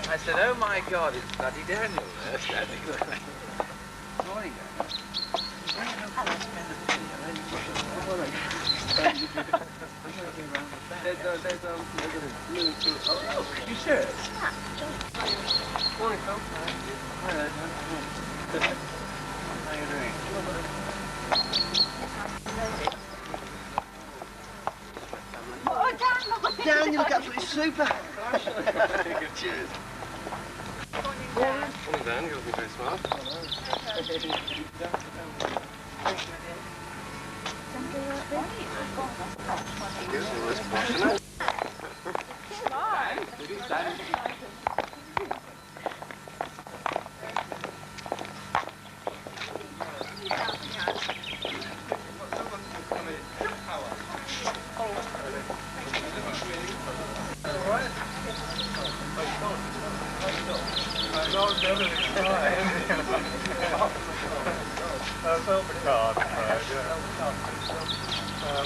I said, oh my God, it's bloody Daniel there standing there. Morning, you serious? Morning, Phil. Hello. How you doing? Dan, you look absolutely super. Cheers. Morning, Dan. You're looking very smart.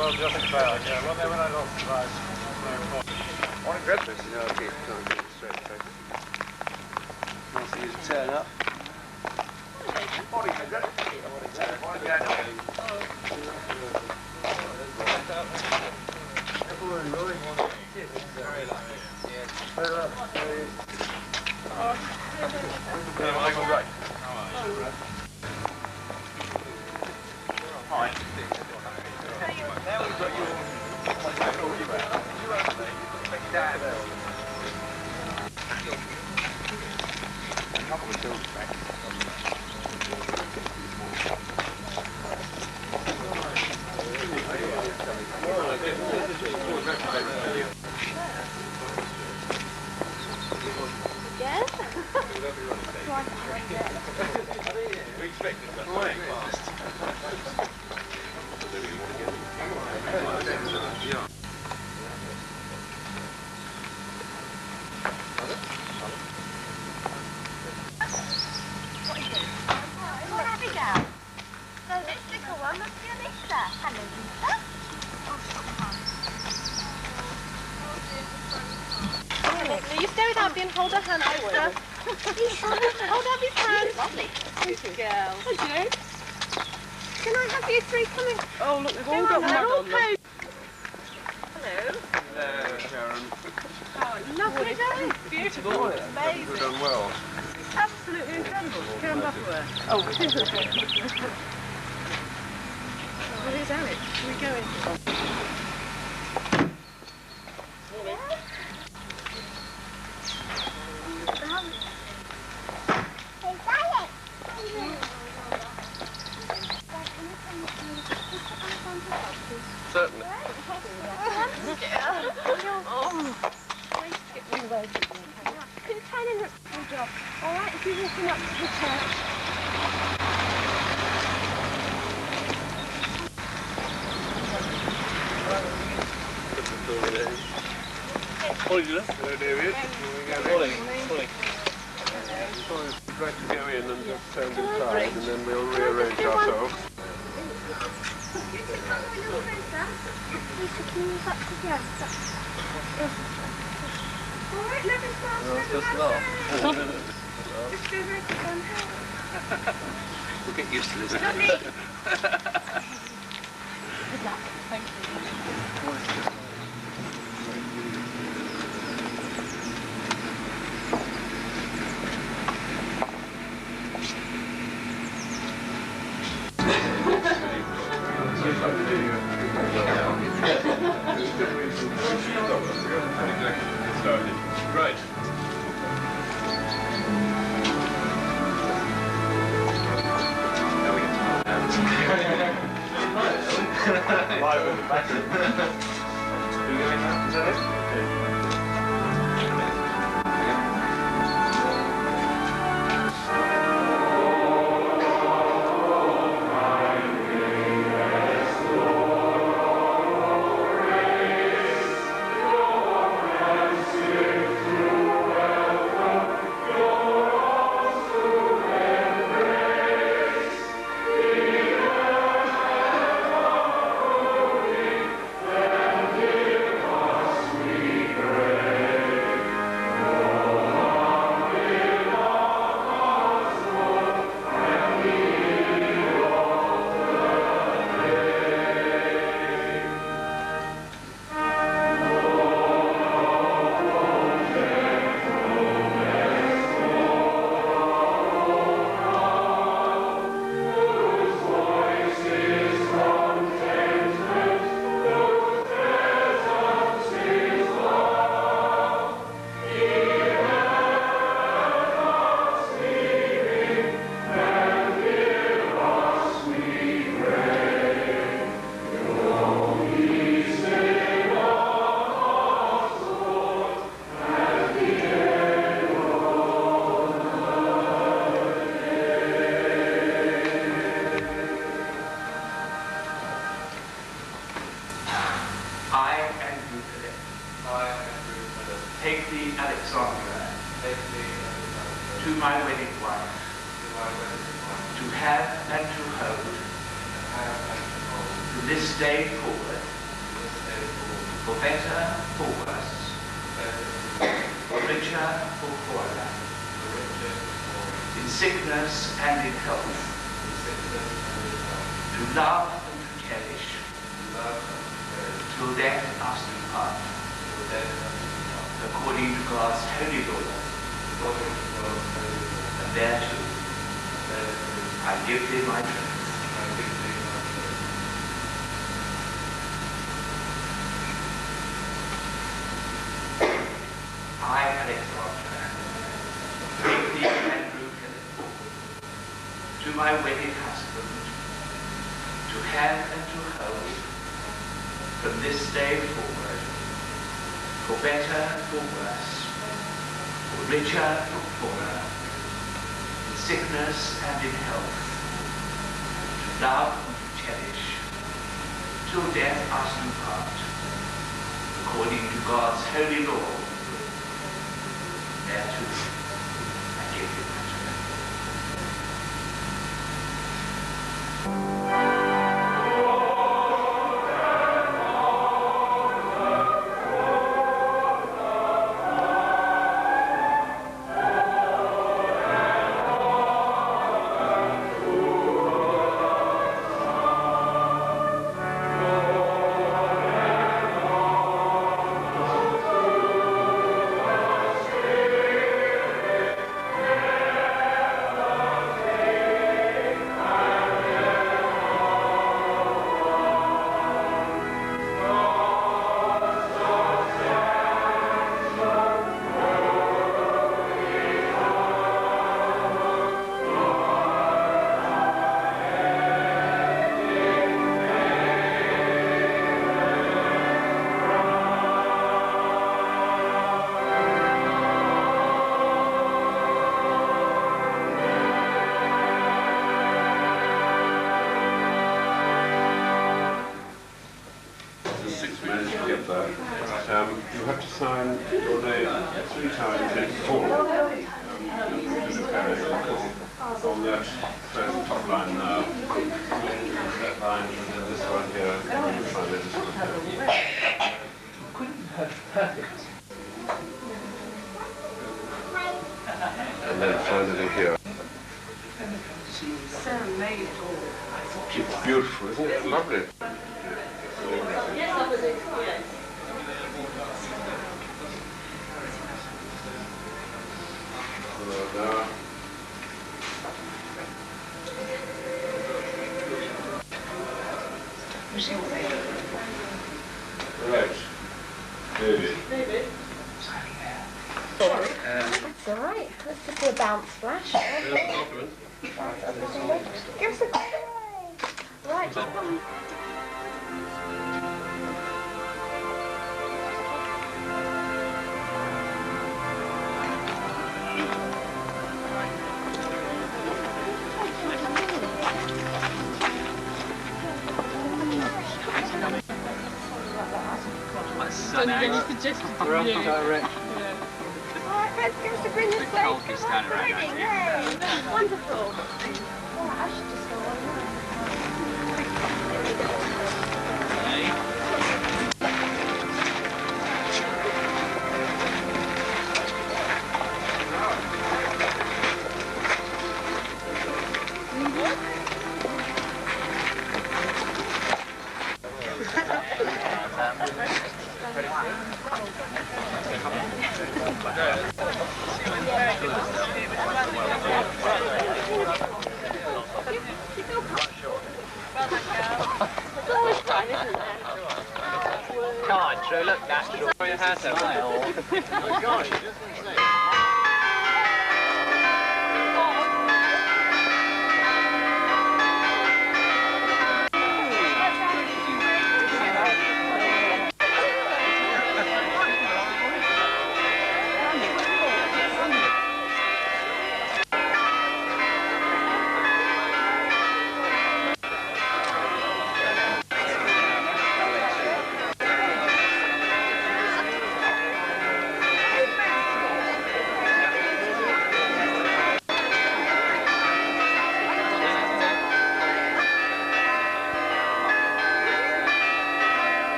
Well, just about, yeah. Well, when I lost the life, Morning, breakfast. You know, I can't get it straight. nice of you to turn up. Morning, Daniel. Morning, Daniel. morning, Roy. Very lovely. Yes. Very well. Michael, right. Hi. Now we've got a couple of children back. Yes? We expected that. Will you stay without being hold her hand, Lisa? Hold up his hand. Lovely. Thank you, girl. Hello. Can I have you three coming? Oh, look, they've all got mud on them. Hello. Hello, Sharon. Oh, lovely day. Beautiful. It's amazing. You've done well. Absolutely incredible. Karen Butterworth. Oh, well, here's Alex. Shall we go in? Certainly. Can you turn in your job? All right, if you're walking up to the church. Morning, hello, David. Morning. Morning. We'd like to go in and just stand inside, and then we'll rearrange ourselves. Alright, let us start. Just laugh. We'll get used to this. Good luck. Thank you. Right. Live in the back. Are you going now? Is that it? Take thee, Alexandra, to my wedded wife, to have and to hold, from this day forward, for better, for worse, for richer, for poorer, in sickness and in health, to love and to cherish, till death us do part, according to God's holy law, and thereto I give thee my troth. I, Alexandra, take thee, Andrew Philip, to my wedded husband, to have and to hold, from this day forward, for better, for worse, for richer, for poorer, in sickness and in health, to love and to cherish, till death us do part, according to God's holy law. Thereto I give you my troth. You have to sign your name 3 times in full. On that first top line now. That line and then this one here. And you sign this one here. And then finally here. Sam made it all. It's beautiful, isn't it? Lovely. Right. David. That's all right. Let's just do a bounce flash. Give us a try. Right, come. We're off the direction. Alright, let's give us a bring this way. Come on, yay. Wonderful. Oh, I should just go on Come on, Drew, look natural. Throw your hat out. Oh gosh, he doesn't say.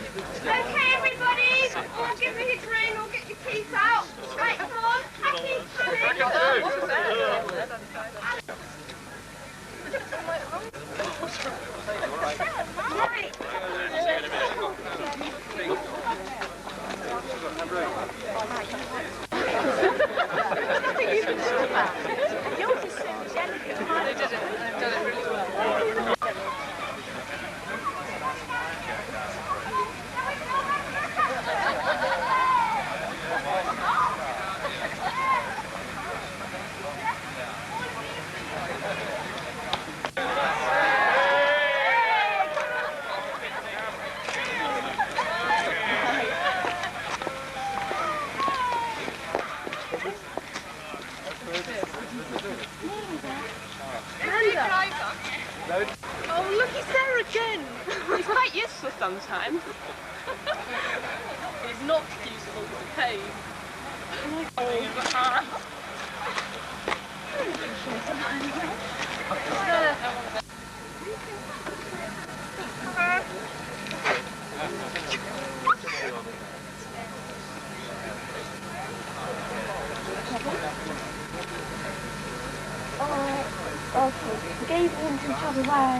Okay, everybody, all give me his ring, all get your teeth out. Right, come on, happy, Yours is so delicate. They did it. They've done it really well. Oh, look, he's there again. He's quite useful sometimes. He's not useful to pay. Okay, gave him some trouble away.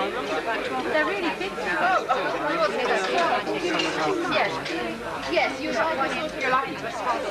They're really big now. Yes, you're right. You're lucky to respond.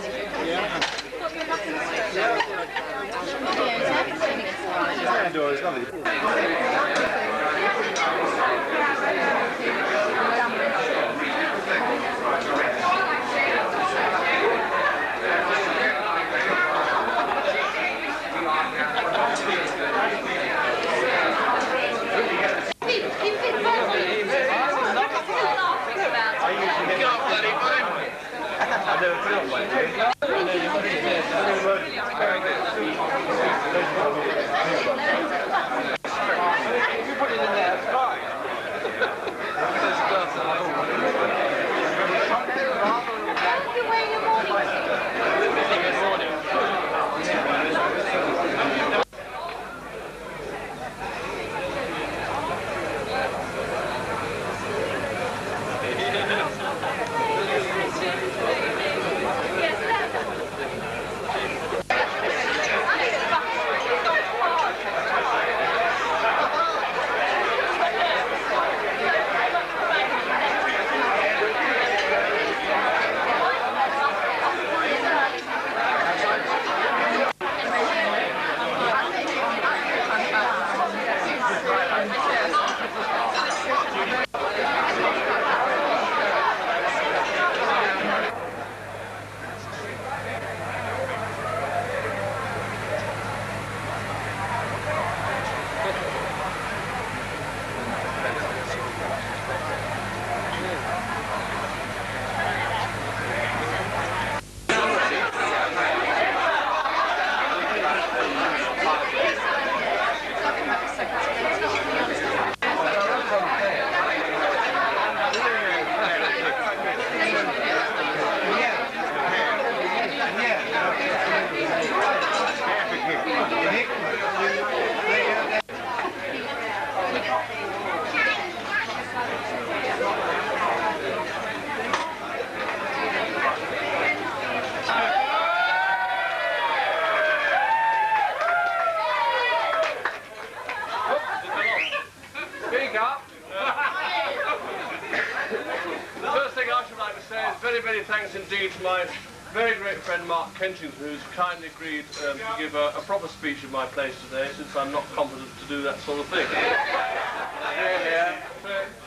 Many thanks indeed to my very great friend Mark Kenchington, who's kindly agreed to give a proper speech in my place today, since I'm not competent to do that sort of thing.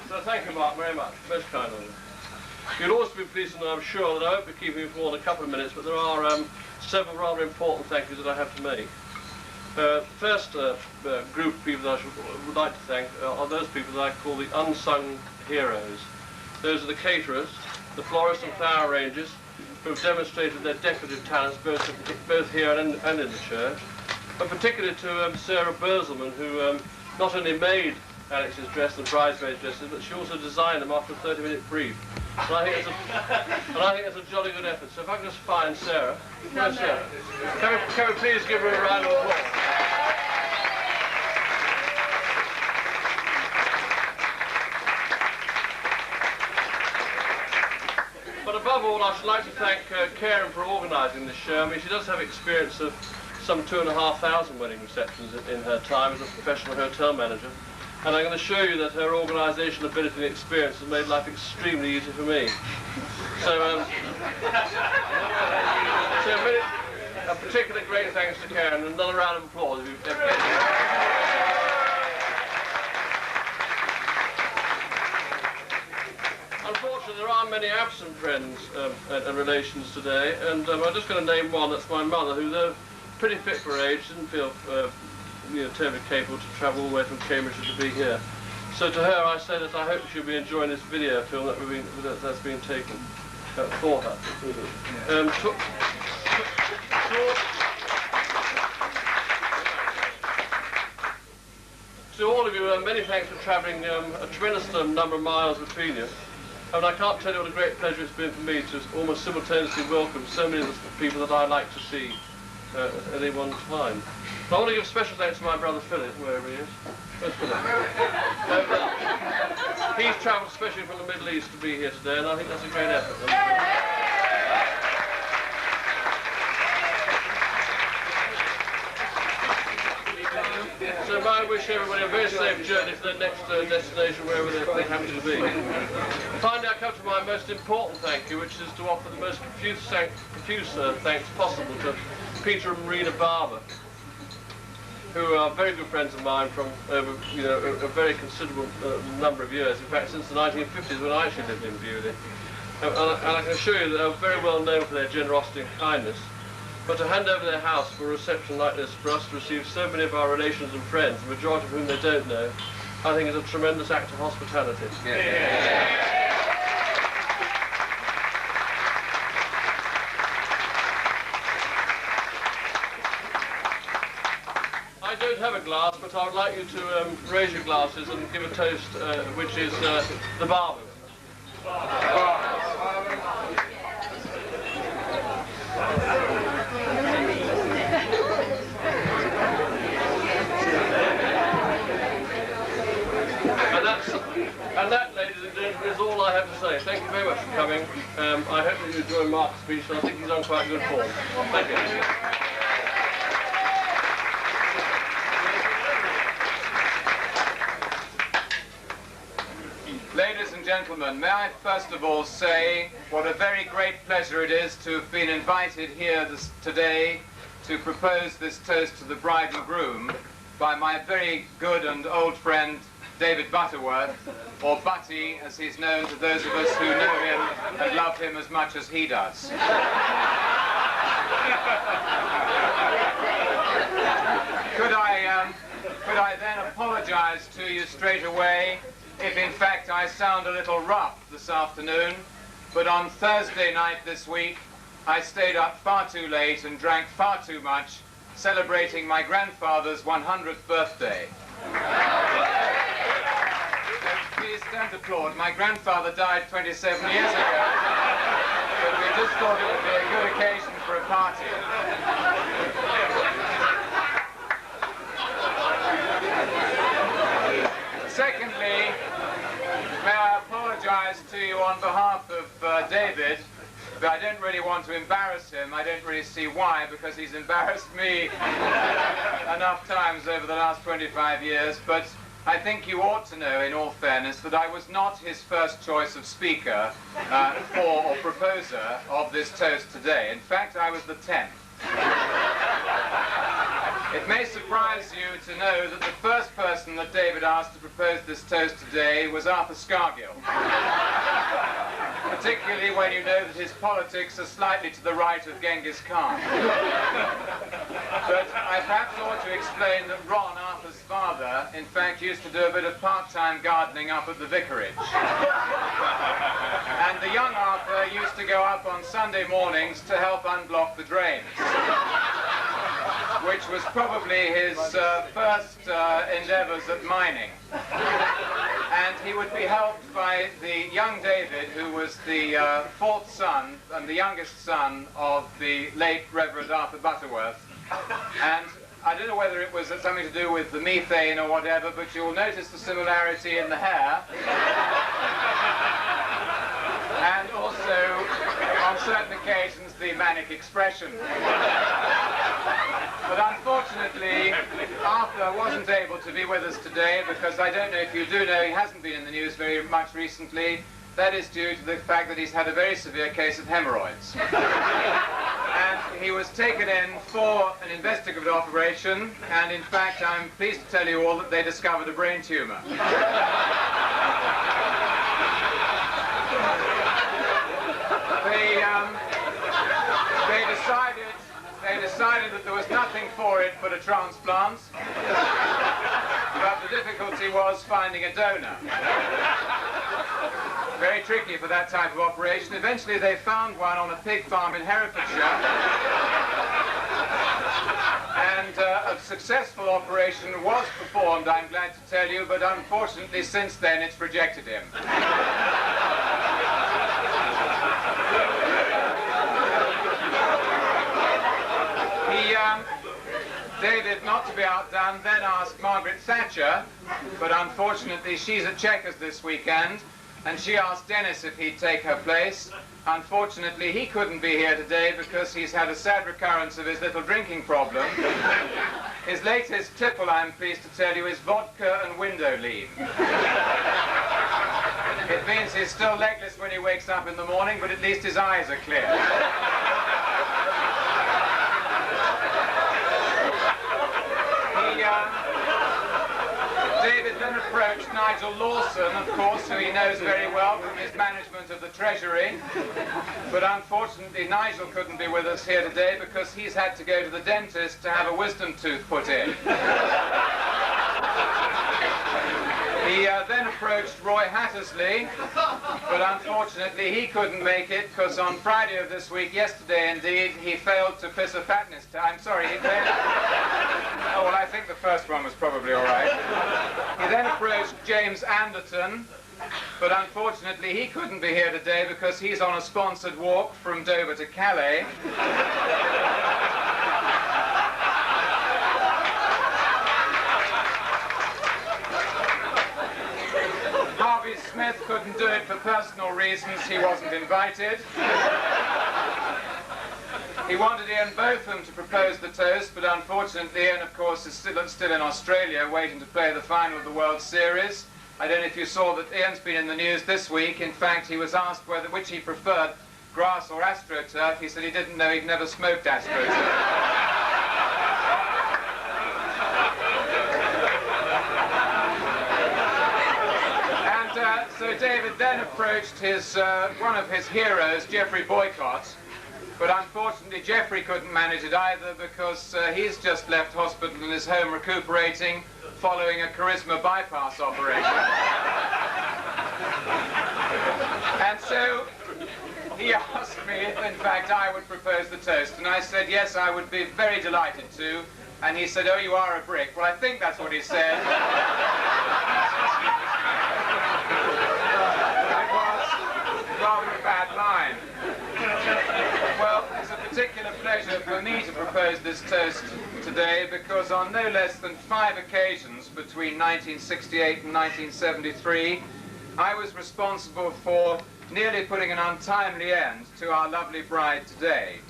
So thank you, Mark, very much. Most kind of you. You'll also be pleased to know, I'm sure, that I won't be keeping you for more than a couple of minutes, but there are several rather important thank yous that I have to make. First group of people that I would like to thank are those people that I call the unsung heroes. Those are the caterers, the florists and flower arrangers, who have demonstrated their decorative talents both here and in the church, but particularly to Sarah Burzelman, who not only made Alex's dress and bridesmaid dresses, but she also designed them after a 30-minute brief. And I think it's a jolly good effort. So if I can just find Sarah. Where's Sarah? Can we please give her a round of applause? But above all, I should like to thank Karen for organising this show. I mean, she does have experience of some 2,500 wedding receptions in her time as a professional hotel manager. And I'm going to show you that her organisation ability and experience has made life extremely easy for me. So, a particular great thanks to Karen, and another round of applause if you've ever get it. Unfortunately, there are many absent friends and relations today, and I'm just going to name one. That's my mother, who, though pretty fit for her age, didn't feel terribly capable to travel all the way from Cambridge to be here. So to her, I say that I hope she'll be enjoying this video film that's been taken for her. To all of you, many thanks for travelling a tremendous number of miles between you. And I can't tell you what a great pleasure it's been for me to almost simultaneously welcome so many of the people that I like to see at any one time. I want to give special thanks to my brother Philip, wherever he is. Where's Philip? He's travelled especially from the Middle East to be here today, and I think that's a great effort. So I wish everybody a very safe journey to their next destination, wherever they happen to be. Finally, I come to my most important thank you, which is to offer the most profuse thanks possible to Peter and Marina Barber, who are very good friends of mine from over, a very considerable number of years. In fact, since the 1950s, when I actually lived in Bewley. And I can assure you that they're very well known for their generosity and kindness. But to hand over their house for a reception like this, for us to receive so many of our relations and friends, the majority of whom they don't know, I think is a tremendous act of hospitality. I don't have a glass, but I would like you to raise your glasses and give a toast, which is the Barbers. And that, ladies and gentlemen, is all I have to say. Thank you very much for coming. I hope that you enjoy Mark's speech, and I think he's on quite good form. Thank you. Ladies and gentlemen, may I first of all say what a very great pleasure it is to have been invited here today to propose this toast to the bride and groom by my very good and old friend David Butterworth, or Butty as he's known to those of us who know him and love him as much as he does. Could I then apologize to you straight away if in fact I sound a little rough this afternoon, but on Thursday night this week I stayed up far too late and drank far too much, celebrating my grandfather's 100th birthday. Please don't applaud. My grandfather died 27 years ago, but we just thought it would be a good occasion for a party. Secondly, may I apologize to you on behalf of David, but I don't really want to embarrass him. I don't really see why, because he's embarrassed me enough times over the last 25 years, but I think you ought to know, in all fairness, that I was not his first choice of speaker for or proposer of this toast today. In fact, I was the 10th. It may surprise you to know that the first person that David asked to propose this toast today was Arthur Scargill. Particularly when you know that his politics are slightly to the right of Genghis Khan. But I perhaps ought to explain that Ron, Arthur's father, in fact used to do a bit of part-time gardening up at the vicarage. And the young Arthur used to go up on Sunday mornings to help unblock the drains, which was probably his first endeavors at mining. And he would be helped by the young David, who was the fourth son and the youngest son of the late Reverend Arthur Butterworth. And I don't know whether it was something to do with the methane or whatever, but you'll notice the similarity in the hair. And also, on certain occasions, the manic expression. But unfortunately, Arthur wasn't able to be with us today because I don't know if you do know, he hasn't been in the news very much recently. That is due to the fact that he's had a very severe case of hemorrhoids. And he was taken in for an investigative operation, and in fact, I'm pleased to tell you all that they discovered a brain tumor. They decided that there was nothing for it but a transplant, but the difficulty was finding a donor. Very tricky for that type of operation. Eventually they found one on a pig farm in Herefordshire, and a successful operation was performed, I'm glad to tell you, but unfortunately since then it's rejected him. David, not to be outdone, then asked Margaret Thatcher, but unfortunately she's at Chequers this weekend, and she asked Dennis if he'd take her place. Unfortunately, he couldn't be here today because he's had a sad recurrence of his little drinking problem. His latest tipple, I'm pleased to tell you, is vodka and window lean. It means he's still legless when he wakes up in the morning, but at least his eyes are clear. David then approached Nigel Lawson, of course, who he knows very well from his management of the Treasury. But unfortunately, Nigel couldn't be with us here today because he's had to go to the dentist to have a wisdom tooth put in. He then approached Roy Hattersley, but unfortunately he couldn't make it because on Friday of this week, yesterday indeed, he failed to piss a fatness time. Sorry, he failed. Oh, well, I think the first one was probably all right. He then approached James Anderton, but unfortunately he couldn't be here today because he's on a sponsored walk from Dover to Calais. Harvey Smith couldn't do it for personal reasons. He wasn't invited. He wanted Ian Botham to propose the toast, but unfortunately Ian, of course, is still in Australia waiting to play the final of the World Series. I don't know if you saw that Ian's been in the news this week. In fact, he was asked which he preferred, grass or AstroTurf. He said he didn't know, he'd never smoked AstroTurf. So David then approached one of his heroes, Geoffrey Boycott, but unfortunately Geoffrey couldn't manage it either because he's just left hospital and is home recuperating following a charisma bypass operation. And so he asked me if in fact I would propose the toast, and I said yes, I would be very delighted to, and he said, oh, you are a brick. Well, I think that's what he said. Rather a bad line. Well, it's a particular pleasure for me to propose this toast today because on no less than 5 occasions between 1968 and 1973, I was responsible for nearly putting an untimely end to our lovely bride today.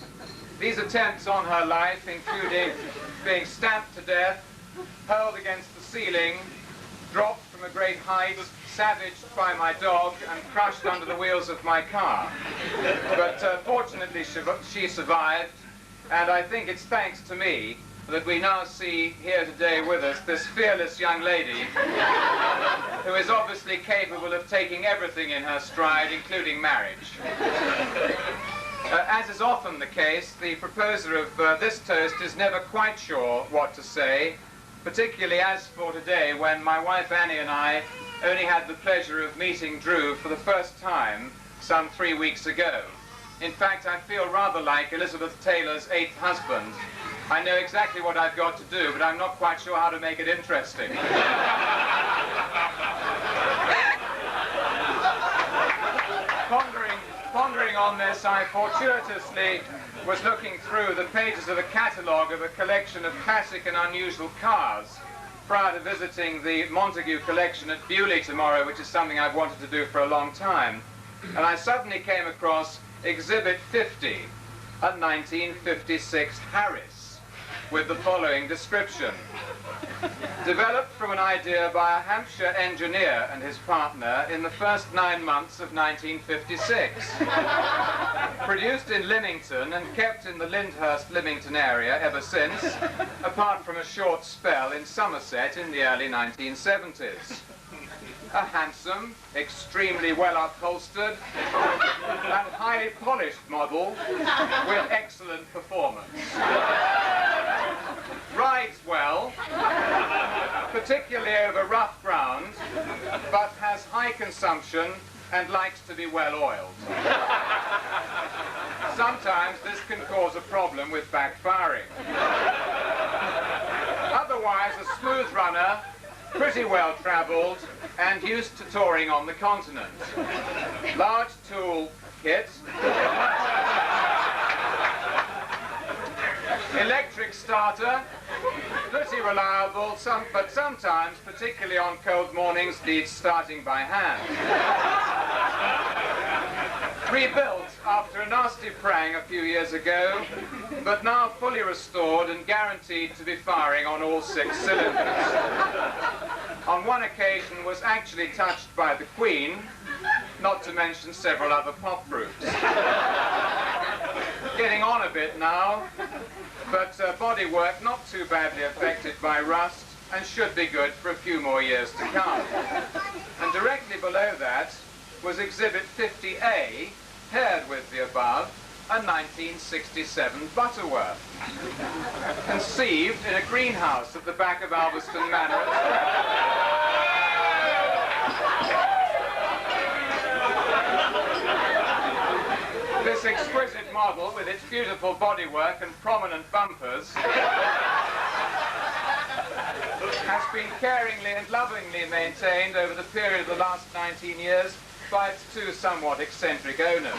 These attempts on her life included being stamped to death, hurled against the ceiling, dropped from a great height, savaged by my dog, and crushed under the wheels of my car. But fortunately she survived, and I think it's thanks to me that we now see here today with us this fearless young lady who is obviously capable of taking everything in her stride, including marriage. As is often the case, the proposer of this toast is never quite sure what to say, particularly as for today when my wife Annie and I only had the pleasure of meeting Drew for the first time some 3 weeks ago. In fact, I feel rather like Elizabeth Taylor's 8th husband. I know exactly what I've got to do, but I'm not quite sure how to make it interesting. Pondering on this, I fortuitously was looking through the pages of a catalogue of a collection of classic and unusual cars prior to visiting the Montague collection at Bewley tomorrow, which is something I've wanted to do for a long time. And I suddenly came across Exhibit 50, a 1956 Harris, with the following description. Developed from an idea by a Hampshire engineer and his partner in the first 9 months of 1956. Produced in Lymington and kept in the Lyndhurst-Lymington area ever since, apart from a short spell in Somerset in the early 1970s. A handsome, extremely well upholstered, and highly polished model with excellent performance. Rides well, particularly over rough ground, but has high consumption and likes to be well oiled. Sometimes this can cause a problem with backfiring. Otherwise, a smooth runner, pretty well travelled, and used to touring on the continent. Large tool kit, electric starter, pretty reliable, but sometimes, particularly on cold mornings, needs starting by hand. Rebuilt after a nasty prang a few years ago, but now fully restored and guaranteed to be firing on all 6 cylinders. On one occasion was actually touched by the Queen, not to mention several other pop groups. Getting on a bit now, but bodywork not too badly affected by rust and should be good for a few more years to come. And directly below that was Exhibit 50A, paired with the above, a 1967 Butterworth, conceived in a greenhouse at the back of Alveston Manor. This exquisite model, with its beautiful bodywork and prominent bumpers, has been caringly and lovingly maintained over the period of the last 19 years by its 2 somewhat eccentric owners.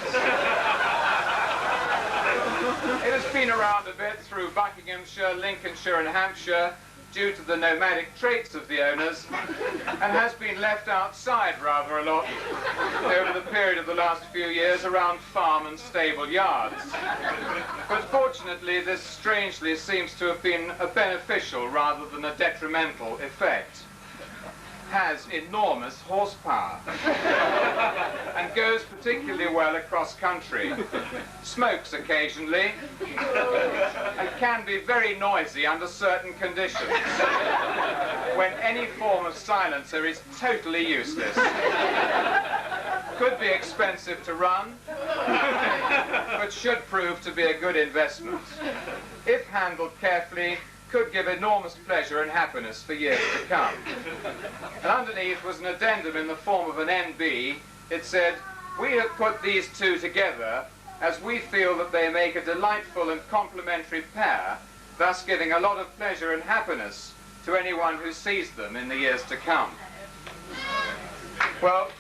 It has been around a bit through Buckinghamshire, Lincolnshire and Hampshire due to the nomadic traits of the owners, and has been left outside rather a lot over the period of the last few years around farm and stable yards. But fortunately, this strangely seems to have been a beneficial rather than a detrimental effect. Has enormous horsepower and goes particularly well across country, smokes occasionally, and can be very noisy under certain conditions, when any form of silencer is totally useless. Could be expensive to run, but should prove to be a good investment. If handled carefully, could give enormous pleasure and happiness for years to come. And underneath was an addendum in the form of an NB. It said, "We have put these 2 together as we feel that they make a delightful and complementary pair, thus giving a lot of pleasure and happiness to anyone who sees them in the years to come." Well,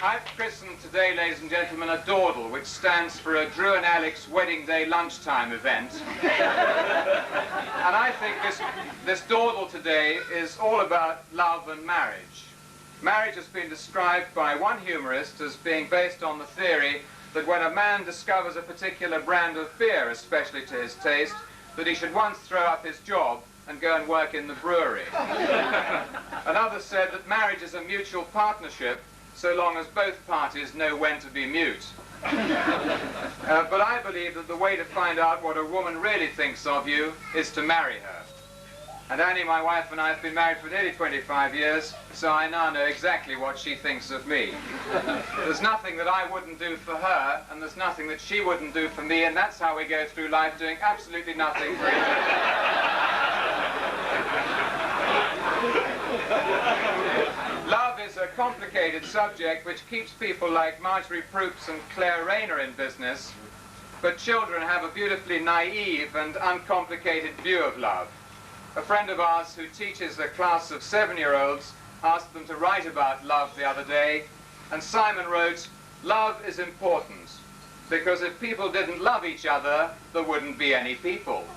I've christened today, ladies and gentlemen, a dawdle, which stands for a Drew and Alex wedding day lunchtime event. And I think this dawdle today is all about love and marriage. Marriage has been described by one humorist as being based on the theory that when a man discovers a particular brand of beer, especially to his taste, that he should once throw up his job and go and work in the brewery. Another said that marriage is a mutual partnership, so long as both parties know when to be mute. But I believe that the way to find out what a woman really thinks of you is to marry her. And Annie, my wife, and I have been married for nearly 25 years, so I now know exactly what she thinks of me. There's nothing that I wouldn't do for her, and there's nothing that she wouldn't do for me, and that's how we go through life, doing absolutely nothing for each other. Love is a complicated subject which keeps people like Marjorie Proops and Claire Rayner in business, but children have a beautifully naive and uncomplicated view of love. A friend of ours who teaches a class of 7-year-olds asked them to write about love the other day, and Simon wrote, "Love is important, because if people didn't love each other, there wouldn't be any people."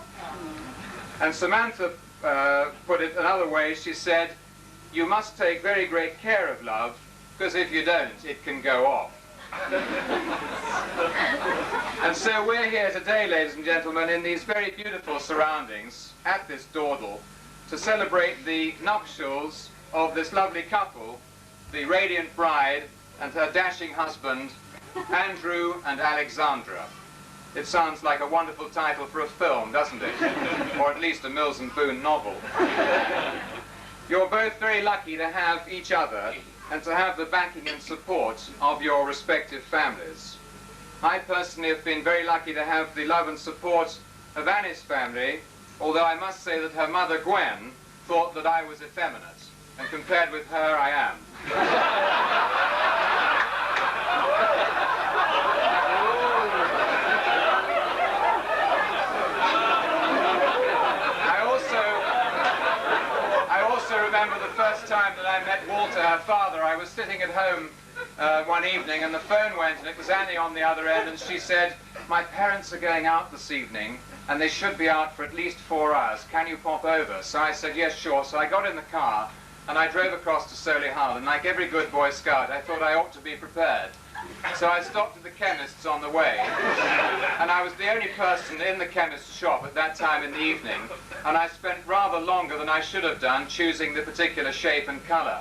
And Samantha put it another way. She said, "You must take very great care of love, because if you don't, it can go off." And so we're here today, ladies and gentlemen, in these very beautiful surroundings, at this dawdle, to celebrate the nuptials of this lovely couple, the radiant bride and her dashing husband, Andrew and Alexandra. It sounds like a wonderful title for a film, doesn't it? Or at least a Mills and Boon novel. You're both very lucky to have each other and to have the backing and support of your respective families. I personally have been very lucky to have the love and support of Annie's family, although I must say that her mother, Gwen, thought that I was effeminate, and compared with her, I am. I also remember the first time that I met Walter, her father. I was sitting at home one evening, and the phone went, and it was Annie on the other end, and she said, "My parents are going out this evening, and they should be out for at least 4 hours. Can you pop over?" So I said, "Yes, sure." So I got in the car, and I drove across to Solihull, and like every good Boy Scout, I thought I ought to be prepared. So I stopped at the chemist's on the way, and I was the only person in the chemist's shop at that time in the evening, and I spent rather longer than I should have done choosing the particular shape and colour.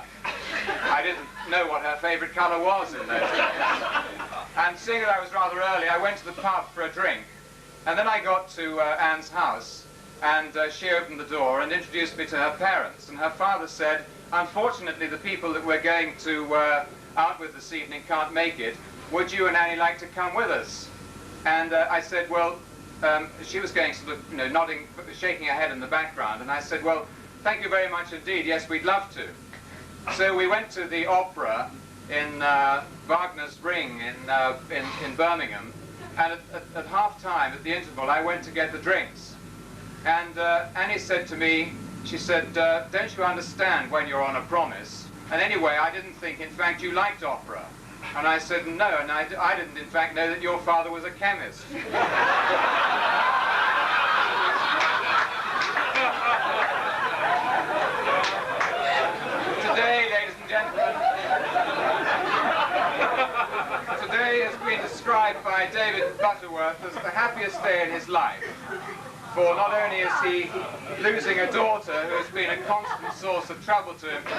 I didn't know what her favourite colour was in those days. And seeing that I was rather early, I went to the pub for a drink, and then I got to Anne's house, and she opened the door and introduced me to her parents, and her father said, "Unfortunately, the people that we're going to out with this evening can't make it. Would you and Annie like to come with us?" And I said, well, she was going sort of, nodding, shaking her head in the background, and I said, "Well, thank you very much indeed. Yes, we'd love to." So we went to the opera in Wagner's Ring in Birmingham, and at half-time, at the interval, I went to get the drinks. And Annie said to me, she said, "Don't you understand when you're on a promise? And anyway, I didn't think, in fact, you liked opera." And I said, "No, and I didn't, in fact, know that your father was a chemist." Today, ladies and gentlemen, today has been described by David Butterworth as the happiest day in his life. For not only is he losing a daughter who has been a constant source of trouble to him for the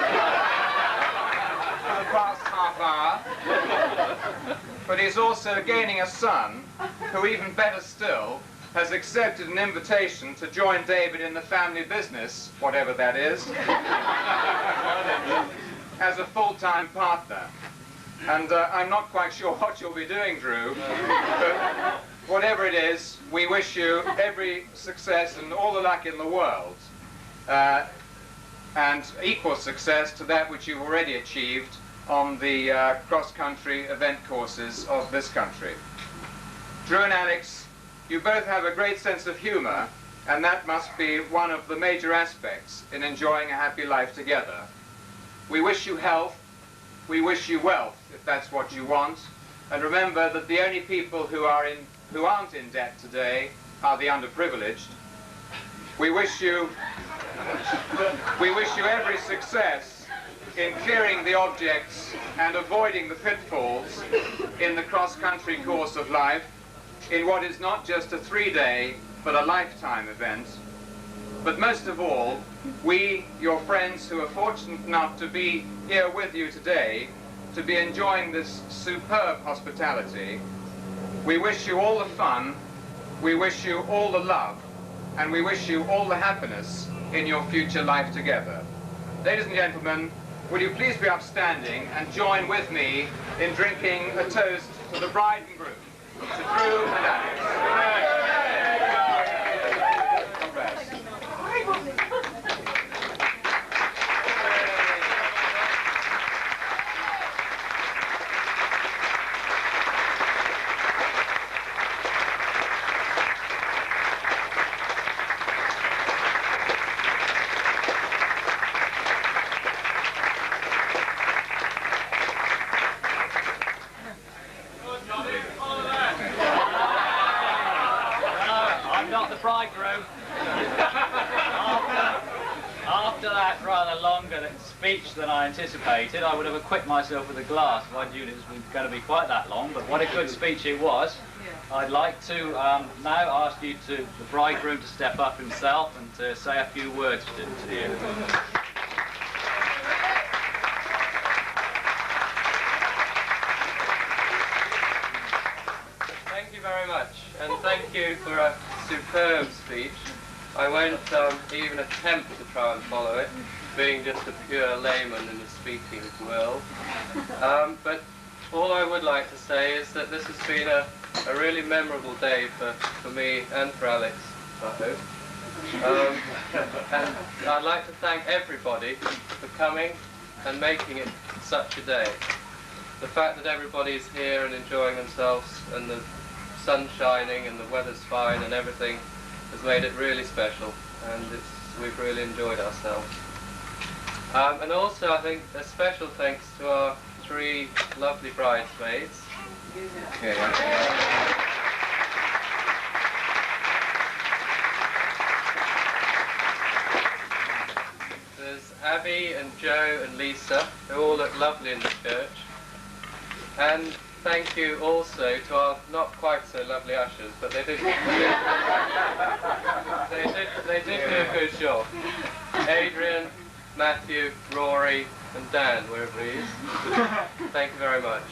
past half hour, but he's also gaining a son who, even better still, has accepted an invitation to join David in the family business, whatever that is, as a full-time partner. And I'm not quite sure what you'll be doing, Drew, but whatever it is, we wish you every success and all the luck in the world, and equal success to that which you've already achieved on the cross-country event courses of this country. Drew and Alex, you both have a great sense of humour, and that must be one of the major aspects in enjoying a happy life together. We wish you health, we wish you wealth, if that's what you want, and remember that the only people who aren't in debt today are the underprivileged. We wish you every success in clearing the objects and avoiding the pitfalls in the cross-country course of life, in what is not just a 3-day but a lifetime event. But most of all, we, your friends who are fortunate enough to be here with you today, to be enjoying this superb hospitality, we wish you all the fun, we wish you all the love, and we wish you all the happiness in your future life together. Ladies and gentlemen, will you please be upstanding and join with me in drinking a toast to the bride and groom, to Drew and Alex. God bless. bridegroom. After that rather longer speech than I anticipated, I would have equipped myself with a glass if I knew it was going to be quite that long, but what a good speech it was. I'd like to now ask you the bridegroom to step up himself and to say a few words to you. Thank you very much, and thank you for a superb speech. I won't even attempt to try and follow it, being just a pure layman in the speaking world. But all I would like to say is that this has been a really memorable day for me and for Alex, I hope. And I'd like to thank everybody for coming and making it such a day. The fact that everybody's here and enjoying themselves and the sun's shining and the weather's fine and everything has made it really special, and we've really enjoyed ourselves. And also I think a special thanks to our 3 lovely bridesmaids. Okay. There's Abby and Joe and Lisa, who all look lovely in the church. And thank you also to our not quite so lovely ushers, but they did do a good job. Adrian, Matthew, Rory and Dan, wherever he is. Thank you very much.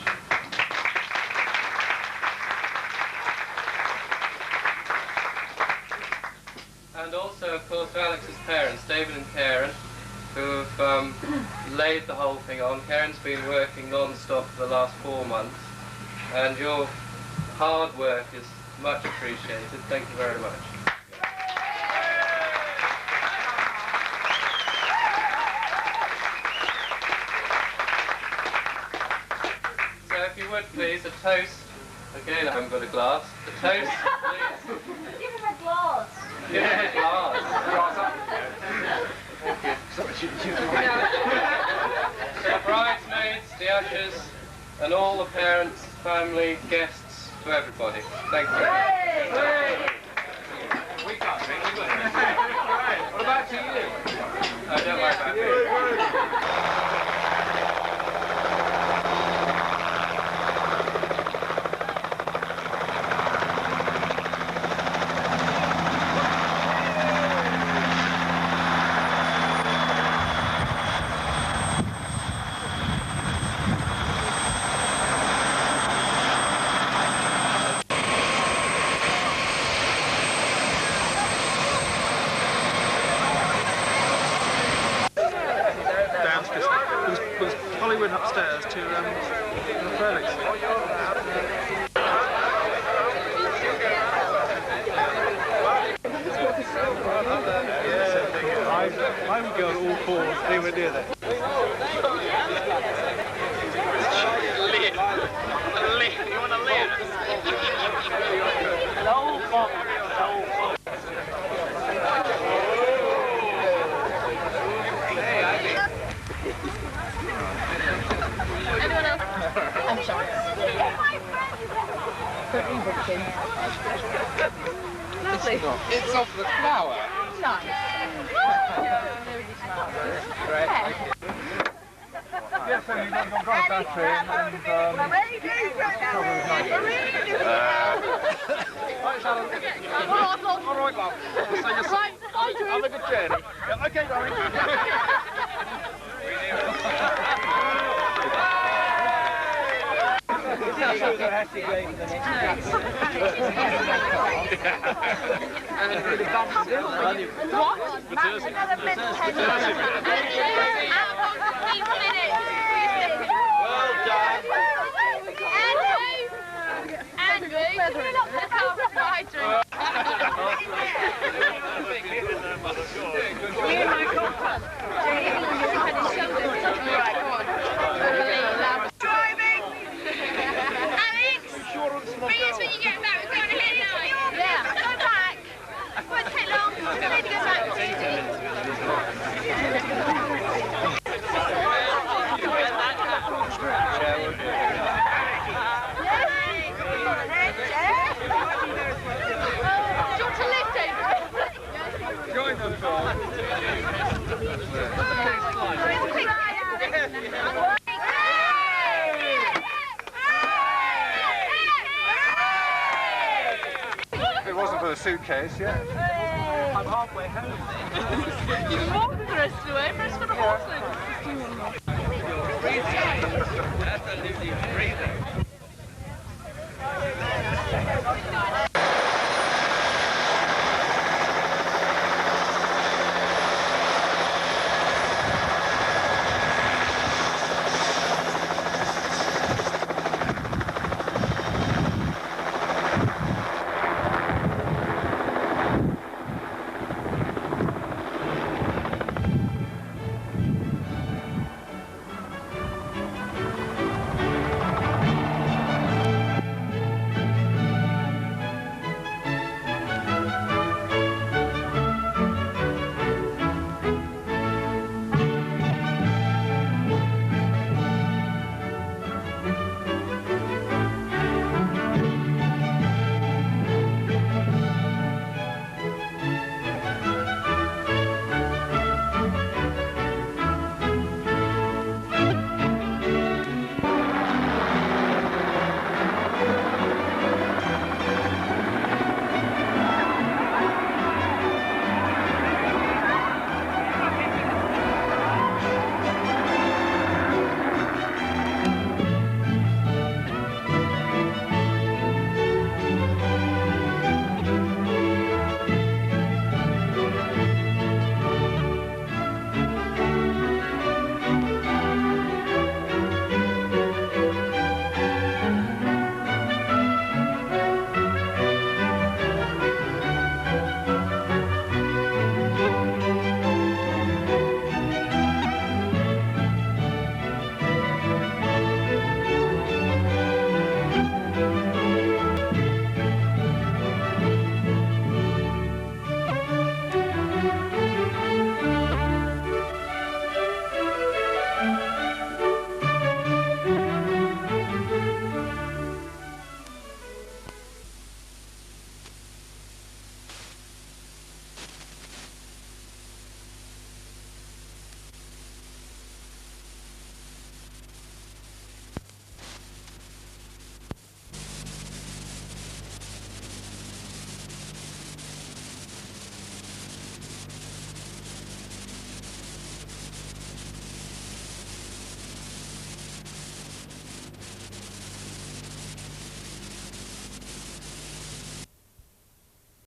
And also, of course, to Alex's parents, David and Karen, who have laid the whole thing on. Karen's been working non-stop for the last 4 months, and your hard work is much appreciated. Thank you very much. So if you would please, a toast. Again, I haven't got a glass. A toast, please. Give him a glass. Give him a glass. So the bridesmaids, the ushers, and all the parents, family, guests, to everybody. Thank you. We can't drink, we got it. What about to you? I don't like that. Went upstairs to Felix. I would go on all fours anywhere near that. You want to live? I'm sorry. Lovely. It's off the flower. Nice. Great. Yes, we've got battery and all right, love. So you're have a good journey. Yeah, okay, darling. Well done. Andrew, fill up the car with hydrogen. Driving! Alex! Bring us when you get back. We're going ahead now. Yeah. Go back. It won't take long. We need to go back. If it wasn't for the suitcase, yeah. I'm halfway home. You can walk the rest of the way, first for the horse. Absolutely freezing.